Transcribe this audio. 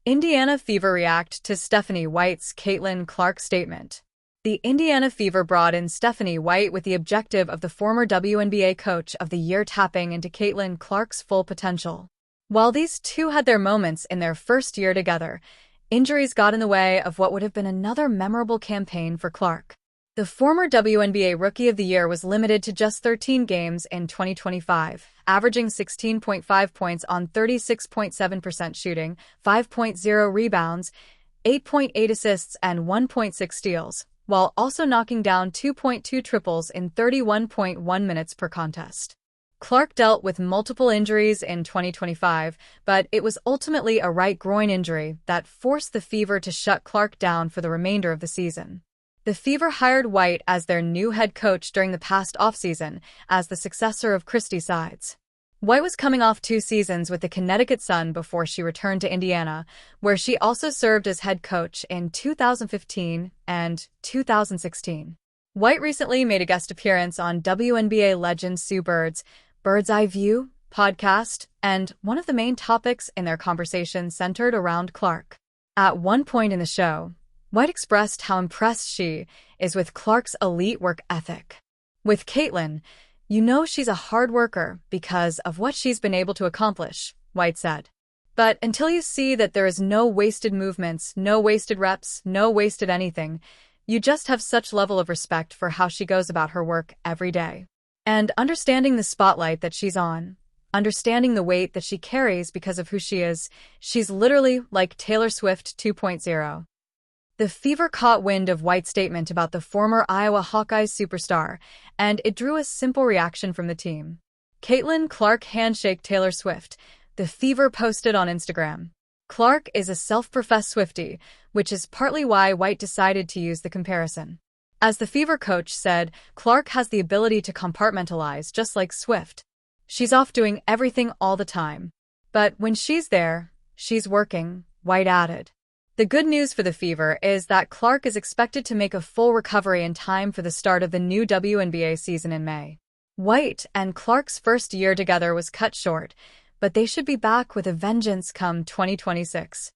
Indiana Fever react to Stephanie White's Caitlin Clark statement. The Indiana Fever brought in Stephanie White with the objective of the former WNBA Coach of the Year tapping into Caitlin Clark's full potential. While these two had their moments in their first year together, injuries got in the way of what would have been another memorable campaign for Clark. The former WNBA Rookie of the Year was limited to just 13 games in 2025, averaging 16.5 points on 36.7% shooting, 5.0 rebounds, 8.8 assists, and 1.6 steals, while also knocking down 2.2 triples in 31.1 minutes per contest. Clark dealt with multiple injuries in 2025, but it was ultimately a right groin injury that forced the Fever to shut Clark down for the remainder of the season. The Fever hired White as their new head coach during the past offseason as the successor of Christy Sides. White was coming off 2 seasons with the Connecticut Sun before she returned to Indiana, where she also served as head coach in 2015 and 2016. White recently made a guest appearance on WNBA legend Sue Bird's Bird's Eye View podcast, and one of the main topics in their conversation centered around Clark. At one point in the show, White expressed how impressed she is with Clark's elite work ethic. With Caitlin, "You know she's a hard worker because of what she's been able to accomplish," White said. "But until you see that there is no wasted movements, no wasted reps, no wasted anything, you just have such level of respect for how she goes about her work every day. And understanding the spotlight that she's on, understanding the weight that she carries because of who she is, she's literally like Taylor Swift 2.0. The Fever caught wind of White's statement about the former Iowa Hawkeyes superstar, and it drew a simple reaction from the team. "Caitlin Clark handshake Taylor Swift," the Fever posted on Instagram. Clark is a self-professed Swiftie, which is partly why White decided to use the comparison. As the Fever coach said, Clark has the ability to compartmentalize just like Swift. "She's off doing everything all the time. But when she's there, she's working," White added. The good news for the Fever is that Clark is expected to make a full recovery in time for the start of the new WNBA season in May. White and Clark's first year together was cut short, but they should be back with a vengeance come 2026.